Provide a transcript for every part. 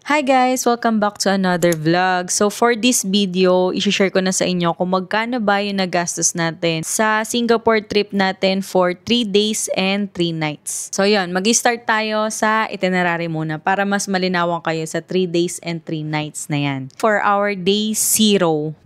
Hi guys! Welcome back to another vlog. So for this video, i-share ko na sa inyo kung magkano ba yung nagastos natin sa Singapore trip natin for 3 days and 3 nights. So yun, mag-start tayo sa itinerary muna para mas malinawan kayo sa 3 days and 3 nights na yan. For our day 0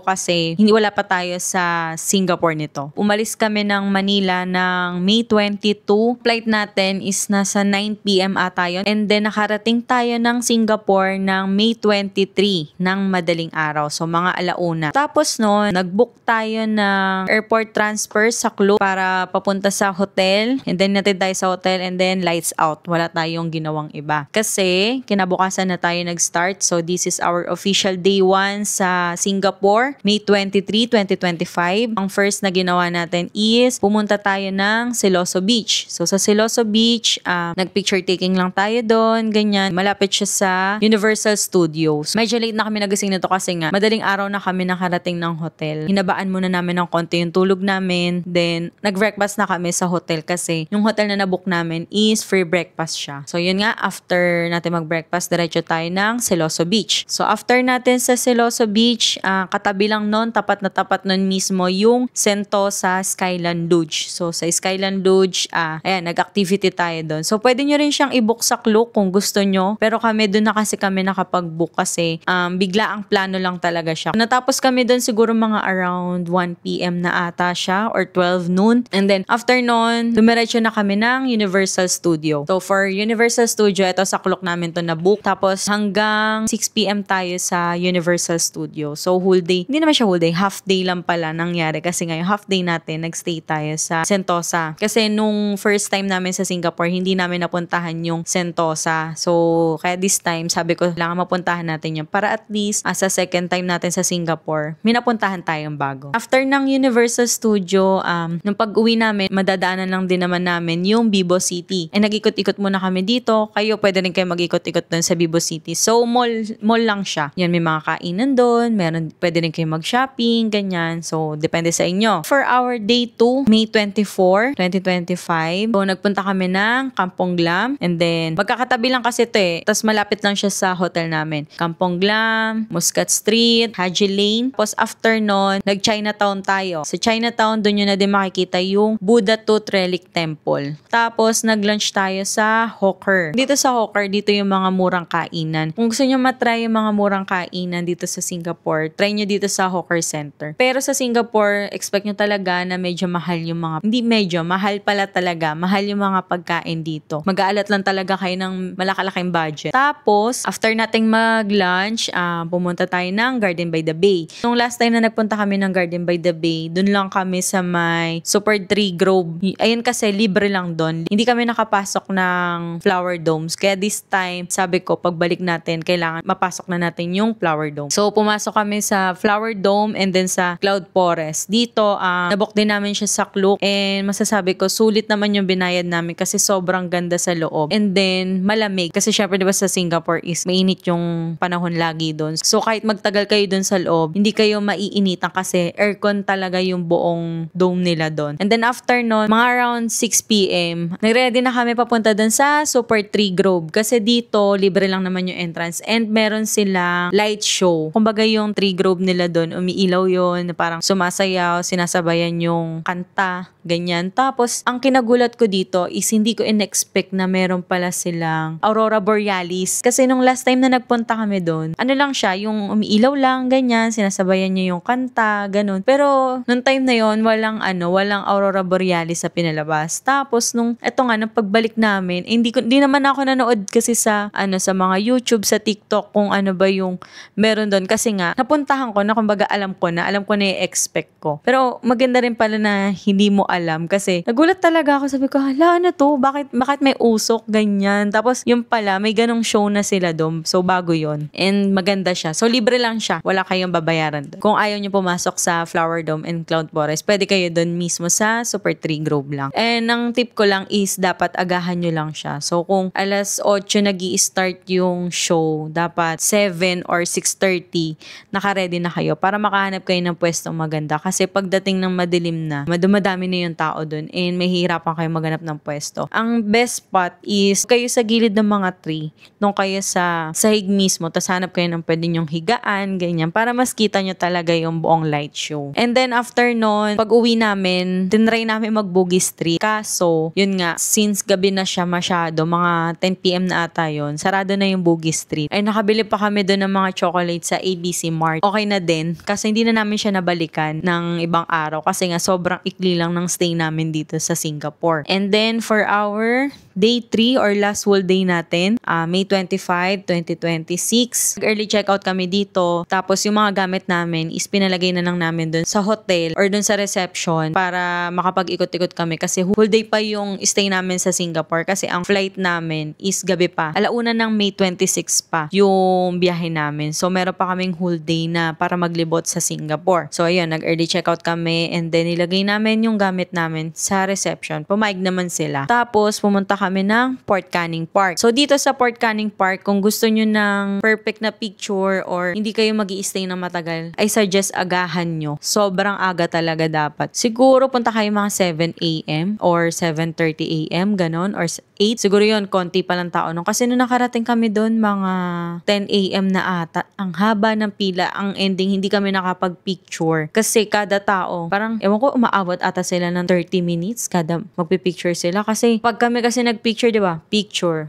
kasi hindi wala pa tayo sa Singapore nito. Umalis kami ng Manila ng May 22. Flight natin is nasa 9 PM ata yun. And then nakarating tayo ng Singapore ng May 23 ng madaling araw. So, mga alauna. Tapos noon, nag-book tayo ng airport transfer sa Klook para papunta sa hotel. And then, natin tayo sa hotel and then lights out. Wala tayong ginawang iba. Kasi, kinabukasan na tayo nag-start. So, this is our official day 1 sa Singapore. May 23, 2025. Ang first na ginawa natin is pumunta tayo ng Siloso Beach. So, sa Siloso Beach, nag-picture taking lang tayo doon. Ganyan. Malapit siya sa Universal Studios. Medyo late na kami nagising nito kasi nga madaling araw na kami nakarating ng hotel. Hinabaan muna namin ng konti yung tulog namin. Then, nag-breakfast na kami sa hotel kasi yung hotel na nabook namin is free breakfast siya. So, yun nga, after natin mag-breakfast, diretso tayo ng Siloso Beach. So, after natin sa Siloso Beach, katabi lang nun, tapat na tapat nun mismo yung Sentosa Skyland Lodge. So, sa Skyland Lodge, ayan, nag-activity tayo doon. So, pwede nyo rin siyang i-book sa Klook kung gusto nyo. Pero kami doon na kasi kami nakapag-book kasi bigla ang plano lang talaga siya. Natapos kami doon siguro mga around 1 PM na ata siya or 12 noon. And then after noon, dumiretso na kami ng Universal Studio. So for Universal Studio, ito sa Klook namin to na-book. Tapos hanggang 6 PM tayo sa Universal Studio. So whole day, hindi naman siya whole day, half day lang pala nangyari kasi ngayon half day natin, nagstay tayo sa Sentosa. Kasi nung first time namin sa Singapore, hindi namin napuntahan yung Sentosa. So kaya this time, sabi ko, kailangan mapuntahan natin yun para at least sa second time natin sa Singapore, may napuntahan tayong bago. After ng Universal Studio, nung pag-uwi namin, madadaanan lang din naman namin yung Vivo City. And nag-ikot-ikot muna kami dito. Kayo, pwede rin kayo mag-ikot-ikot dun sa Vivo City. So, mall lang siya. Yan, may mga kainan dun. Pwede rin kayo mag-shopping, ganyan. So, depende sa inyo. For our day 2, May 24, 2025, so, nagpunta kami ng Kampong Glam. And then, magkakatabi lang kasi ito eh. Tapos malapit lang siya sa hotel namin. Kampong Glam, Muscat Street, Haji Lane. Tapos after nun, nag-Chinatown tayo. Sa Chinatown, doon yun na din makikita yung Buddha Tooth Relic Temple. Tapos nag-lunch tayo sa Hawker. Dito sa Hawker, dito yung mga murang kainan. Kung gusto nyo matry yung mga murang kainan dito sa Singapore, try nyo dito sa Hawker Center. Pero sa Singapore, expect nyo talaga na medyo mahal yung mga, hindi medyo, mahal pala talaga. Mahal yung mga pagkain dito. Mag-aalat lang talaga kayo ng malakalaking budget. Tapos, after nating mag-lunch, pumunta tayo ng Garden by the Bay. Nung last time na nagpunta kami ng Garden by the Bay, dun lang kami sa may Super Tree Grove. Ayun kasi, libre lang dun. Hindi kami nakapasok ng Flower Domes. Kaya this time, sabi ko, pagbalik natin, kailangan mapasok na natin yung Flower Dome. So, pumasok kami sa Flower Dome and then sa Cloud Forest. Dito, nabook din namin siya sa Klook and masasabi ko, sulit naman yung binayad namin kasi sobrang ganda sa loob. And then, malamig. Kasi syempre, diba sa Singapore is mainit yung panahon lagi doon. So, kahit magtagal kayo doon sa loob, hindi kayo maiinitan kasi aircon talaga yung buong dome nila doon. And then, after nun, mga around 6 PM, nagready na kami papunta doon sa Super Tree Grove. Kasi dito, libre lang naman yung entrance. And meron silang light show. Kumbaga yung Tree Grove nila doon, umiilaw yun, parang sumasayaw, sinasabayan yung kanta, ganyan. Tapos, ang kinagulat ko dito is hindi ko in-expect na meron pala silang Aurora Borealis. Kasi nung last time na nagpunta kami doon, ano lang siya, yung umiilaw lang, ganyan, sinasabayan niya yung kanta, ganun. Pero, nung time na yon walang Aurora Borealis sa pinalabas. Tapos, eto nga, nung pagbalik namin, hindi naman ako nanood kasi sa mga YouTube, sa TikTok, kung ano ba yung meron doon. Kasi nga, napuntahan ko na, kumbaga alam ko na i-expect ko. Pero, maganda rin pala na hindi mo alam kasi nagulat talaga ako, sabi ko, hala, ano to? Bakit may usok, ganyan. Tapos, yung pala, may ganong show na sila doon. So, bago yon. And maganda siya. So, libre lang siya. Wala kayong babayaran doon. Kung ayaw nyo pumasok sa Flower Dome and Cloud Forest, pwede kayo doon mismo sa Super Tree Grove lang. And ang tip ko lang is, dapat agahan nyo lang siya. So, kung alas 8 nag-i-start yung show, dapat 7 or 6:30, naka-ready na kayo para makahanap kayo ng pwestong maganda. Kasi pagdating ng madilim na, dumadami na yung tao doon and may hirapan kayo maghanap ng pwesto. Ang best spot is kayo sa gilid ng mga tree. Doon doon kayo sa sahig mismo, tapos hanap kayo ng pwede nyong higaan, ganyan, para mas kita nyo talaga yung buong light show. And then after nun, pag uwi namin, tinry namin mag-Boogie Street. Kaso, yun nga, since gabi na siya masyado, mga 10 PM na ata yun, sarado na yung Boogie Street. Ay nakabili pa kami doon ng mga chocolate sa ABC Mart. Okay na din, kasi hindi na namin siya nabalikan ng ibang araw kasi nga sobrang ikli lang ng stay namin dito sa Singapore. And then for our day 3 or last full day natin, May 25, 2026. Early checkout kami dito. Tapos yung mga gamit namin is pinalagay na lang namin dun sa hotel or dun sa reception para makapag-ikot-ikot kami kasi full day pa yung stay namin sa Singapore kasi ang flight namin is gabi pa. Alauna ng May 26 pa yung biyahe namin. So meron pa kaming whole day na para maglibot sa Singapore. So ayun, nag-early checkout kami and then nilagay namin yung gamit namin sa reception. Pumayag naman sila. Tapos pumunta kami ng Port Canning Park. So dito sa Port Canning Park, kung gusto nyo ng perfect na picture or hindi kayo mag-i-stay na matagal, I suggest agahan nyo. Sobrang aga talaga dapat. Siguro punta kayo mga 7 AM or 7:30 AM, ganon, or 8. Siguro yun, konti pa lang tao. Kasi nung nakarating kami doon, mga 10 AM na ata. Ang haba ng pila, ang ending, hindi kami nakapag-picture. Kasi kada tao, parang, ewan ko, umaabot ata sila ng 30 minutes kada magpipicture sila. Kasi pag kami kasi nagpicture, di ba? Picture,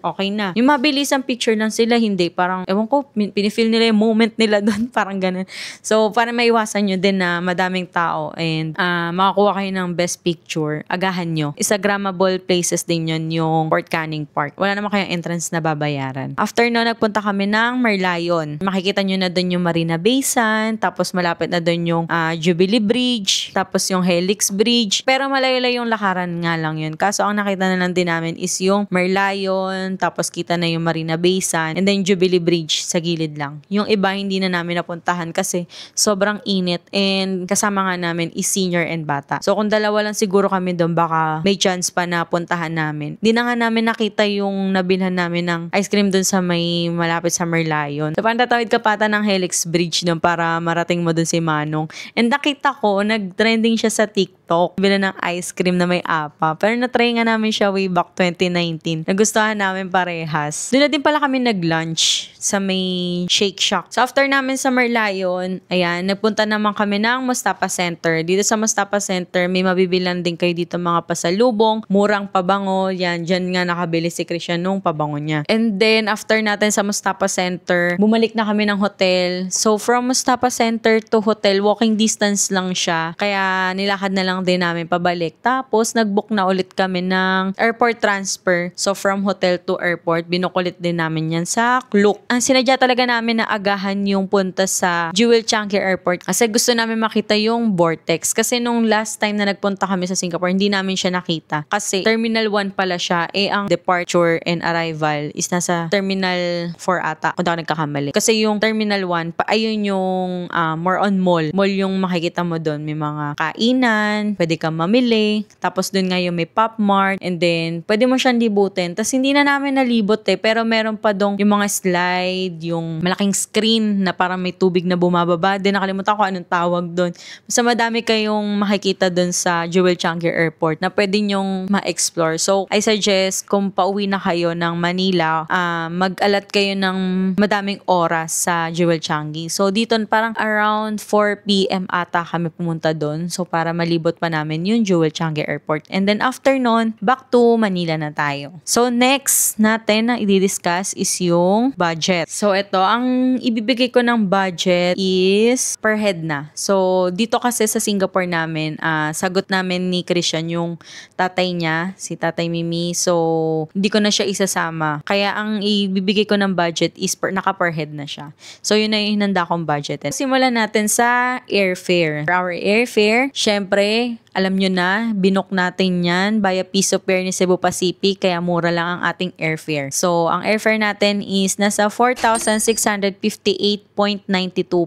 okay na. Yung mabilis ang picture lang sila, hindi. Parang, ewan ko, pinifeel nila yung moment nila doon. Parang ganun. So, para maiwasan nyo din na madaming tao and makakuha kayo ng best picture, agahan nyo. Instagrammable places din yun yung Port Canning Park. Wala naman kayong entrance na babayaran. After no, nagpunta kami ng Merlion. Makikita nyo na doon yung Marina Bay Sand, tapos malapit na doon yung Jubilee Bridge, tapos yung Helix Bridge. Pero malayo-layo yung lakaran nga lang yun. Kaso ang nakita na lang din namin is yung Merlion, tapos kita na yung Marina Bay Sand, and then Jubilee Bridge sa gilid lang. Yung iba hindi na namin napuntahan kasi sobrang init and kasama nga namin is senior and bata. So kung dalawa lang siguro kami doon, baka may chance pa na puntahan namin. Di na nga namin nakita yung nabilhan namin ng ice cream doon sa may malapit sa Merlion. So pantatawid ka pata ng Helix Bridge doon para marating mo doon si Manong. And nakita ko, nag-trending siya sa TikTok. Bila ng ice cream na may apa. Pero na-try nga namin siya way back 2019. Nagustuhan namin parehas. Doon na din pala kami nag-lunch sa may Shake Shack. So after namin sa Merlion, ayan, nagpunta naman kami ng Mustafa Center. Dito sa Mustafa Center, may mabibilan din kayo dito mga pasalubong, murang pabango. Yan, dyan nga nakabili si Christian nung pabango niya. And then, after natin sa Mustafa Center, bumalik na kami ng hotel. So from Mustafa Center to hotel, walking distance lang siya. Kaya nilakad na lang din namin pabalik. Tapos, nag-book na ulit kami ng airport transfer. So from hotel to airport, binukulit din namin yan sa Klook. Ang sinadya talaga namin na agahan yung punta sa Jewel Changi Airport kasi gusto namin makita yung vortex. Kasi nung last time na nagpunta kami sa Singapore, hindi namin siya nakita. Kasi Terminal 1 pala siya. Ang departure and arrival is nasa Terminal 4 ata, kung ako nagkakamali. Kasi yung Terminal 1, ayun yung more on mall. Mall yung makikita mo doon. May mga kainan, pwede kang mamili. Tapos doon nga yung may Pop Mart. And then, pwede mo siyang libutin. Tapos hindi na namin nalibot pero meron pa doon yung mga slide, yung malaking screen na parang may tubig na bumababa. Then nakalimutan ko anong tawag doon. Basta madami kayong makikita doon sa Jewel Changi Airport na pwede nyong ma-explore. So, I suggest kung pauwi na kayo ng Manila, mag-alat kayo ng madaming oras sa Jewel Changi. So, dito parang around 4 PM ata kami pumunta doon. So, para malibot pa namin yung Jewel Changi Airport. And then after nun, back to Manila na tayo. So, next natin na i-discuss is yung budget. So, ito, ang ibibigay ko ng budget is per head na. So, dito kasi sa Singapore namin, sagot namin ni Christian yung tatay niya, si Tatay Mimi. So, hindi ko na siya isasama. Kaya ang ibibigay ko ng budget is naka per head na siya. So, yun na yung hinanda kong budget. Simulan natin sa airfare. For our airfare, syempre, alam nyo na, binook natin yan via piso pair ni Cebu Pacific, kaya mura lang ang ating airfare. So, ang airfare natin is nasa 4,658.92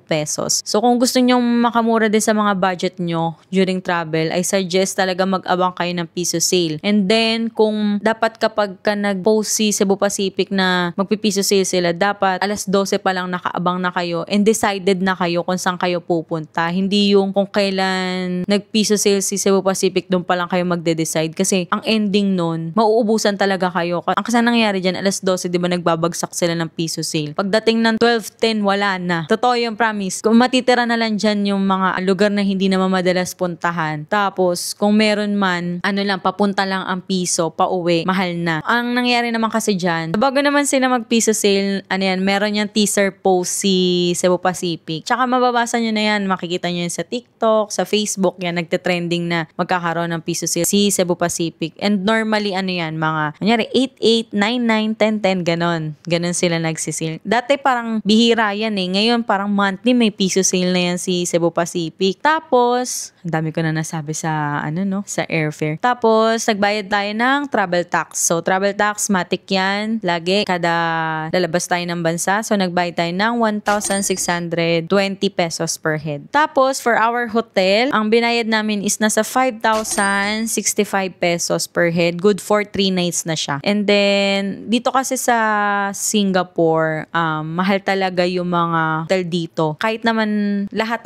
pesos. So, kung gusto nyo makamura din sa mga budget nyo during travel, I suggest talaga mag-abang kayo ng piso sale. And then, kung dapat kapag ka nag-post si Cebu Pacific na magpipiso sale sila, dapat alas 12 pa lang nakaabang na kayo and decided na kayo kung saan kayo pupunta. Hindi yung kung kailan nagpiso sale si si Cebu Pacific, doon pa lang kayo magde-decide kasi ang ending nun, mauubusan talaga kayo. Ang kasi nangyayari dyan, alas 12, di ba nagbabagsak sila ng piso sale. Pagdating ng 12:10, wala na. Totoo yung promise. Kung matitira na lang dyan yung mga lugar na hindi naman madalas puntahan. Tapos, kung meron man, papunta lang ang piso, pauwi, mahal na. Ang nangyayari naman kasi dyan, bago naman sila mag-piso sale, meron yung teaser post si Cebu Pacific. Tsaka mababasa nyo na yan, makikita nyo yan sa TikTok, sa Facebook, yan, nagte-trending na magkakaroon ng piso sale si Cebu Pacific. And normally, mga, 8, 9, 10, ganon. Ganon sila nagsisale. Dati parang bihira yan eh. Ngayon parang monthly may piso sale na yan si Cebu Pacific. Tapos, ang dami ko na nasabi sa, sa airfare. Tapos, nagbayad tayo ng travel tax. So, travel tax, matik yan. Lagi, kada lalabas tayo ng bansa. So, nagbayad tayo ng 1,620 pesos per head. Tapos, for our hotel, ang binayad namin is nasa 5,065 pesos per head. Good for 3 nights na siya. And then, dito kasi sa Singapore, mahal talaga yung mga hotel dito. Kahit naman lahat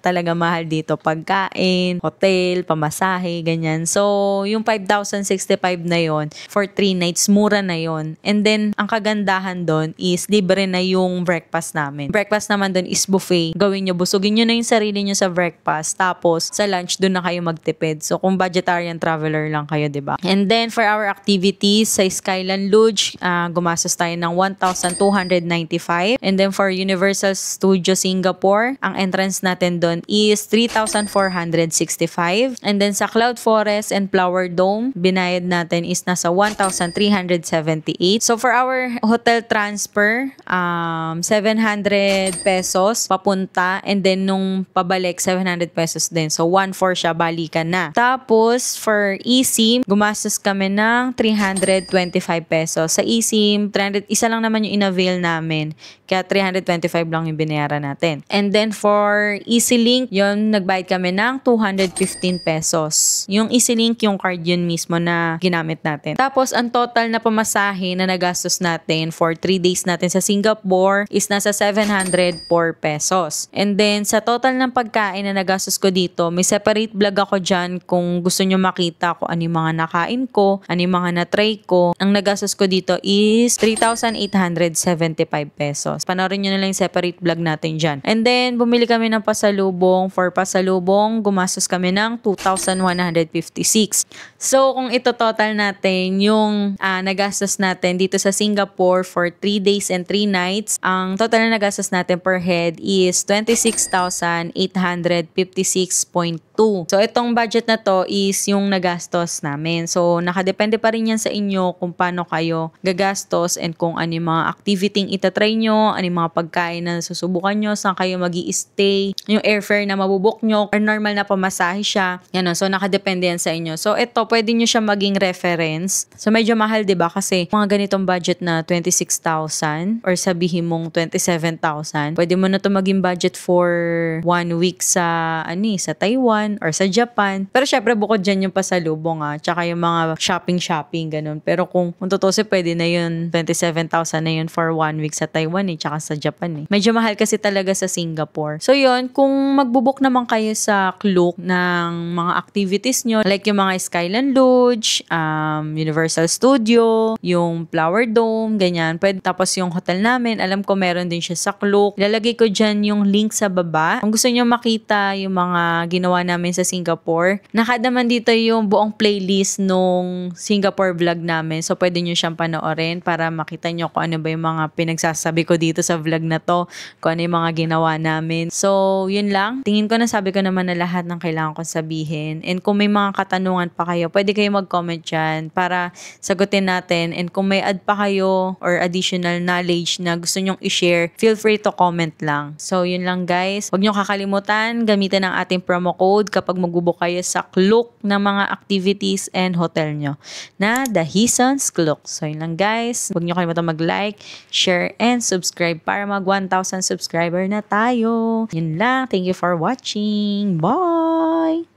talaga mahal dito. Pagkain, hotel, pamasahe, ganyan. So, yung 5,065 na yon for 3 nights, mura na yon. And then, ang kagandahan doon is libre na yung breakfast namin. Breakfast naman doon is buffet. Gawin nyo, busugin nyo na yung sarili nyo sa breakfast. Tapos, sa lunch, doon na kayo magtipid. So, kung vegetarian traveler lang kayo, diba? And then, for our activities, sa Skyline Lodge, gumastos tayo ng 1,295. And then, for Universal Studio Singapore, ang entrance natin doon is 3,465. And then, sa Cloud Forest and Flower Dome, binayad natin is nasa 1,378. So, for our hotel transfer, 700 pesos papunta, and then nung pabalik 700 pesos din. So 1,400 siya, balikan na. Tapos for eSIM, gumastos kami ng 325 pesos. Sa eSIM, 300, isa lang naman yung in-avail namin. Kaya 325 lang yung binayaran natin. And then for EasyLink, yun, nagbayad kami ng 215 pesos. Yung EasyLink, yung card yun mismo na ginamit natin. Tapos ang total na pamasahe na nagastos natin for 3 days natin sa Singapore is nasa 704 pesos. And then sa total ng pagkain na nagastos ko dito, may separate vlog ako dyan kung gusto nyo makita kung ano yung mga nakain ko, ano yung mga na-try ko. Ang nagastos ko dito is 3,875 pesos. Panoorin nyo na lang yung separate vlog natin dyan. And then bumili kami ng pasalubong. For pasalubong, gumastos kami ng 2,156. So kung ito total natin yung nagastos natin dito sa Singapore for 3 days and 3 nights, ang total na nagastos natin per head is 26,856.2. So itong budget na to is yung nagastos namin. So nakadepende pa rin yan sa inyo kung paano kayo gagastos and kung ano yung mga activity itatry nyo, ano yung mga pagkain na susubukan nyo, saan kayo magi-stay, yung airfare na mabubuk nyo, or normal na pamasahe siya. Yan, so nakadepende yan sa inyo. So ito, pwede nyo siya maging reference. So medyo mahal, diba? Kasi mga ganitong budget na 26,000 or sabihin mong 27,000, pwede mo na to maging budget for 1 week sa Taiwan or sa Japan. Pero syempre bukod dyan yung pasalubong tsaka yung mga shopping, ganun. Pero kung tutusin, pwede na yun, 27,000 na yun for 1 week sa Taiwan tsaka sa Japan Medyo mahal kasi talaga sa Singapore. So yun, kung magbubuk naman kayo sa Klook ng mga activities nyo, like yung mga Skyline Lodge, Universal Studio, yung Flower Dome, ganyan. Pwede, tapos yung hotel namin, alam ko meron din siya sa Klook. Ilalagay ko dyan yung link sa baba. Kung gusto nyo makita yung mga ginawa namin sa Singapore, nakadaman dito yung buong playlist nung Singapore vlog namin. So pwede nyo siyang panoorin para makita nyo kung ano ba yung mga pinagsasabi ko dito sa vlog na to, kung ano yung mga ginawa namin. So yun lang. Tingin ko na sabi ko naman na lahat ng kailangan kong sabihin. And kung may mga katanungan pa kayo, pwede kayo mag-comment dyan para sagutin natin. And kung may add pa kayo or additional knowledge na gusto nyong i-share, feel free to comment lang. So yun lang guys. Huwag nyo kakalimutan, gamitin ang ating promo code kapag magbubuk kayo sa Klook ng mga activities and hotel nyo na The Hisons Klook. So yun lang guys. Huwag nyo kalimutan mag-like, share, and subscribe para mag 1,000 subscriber na tayo. Yun lang. Thank you for watching. Bye!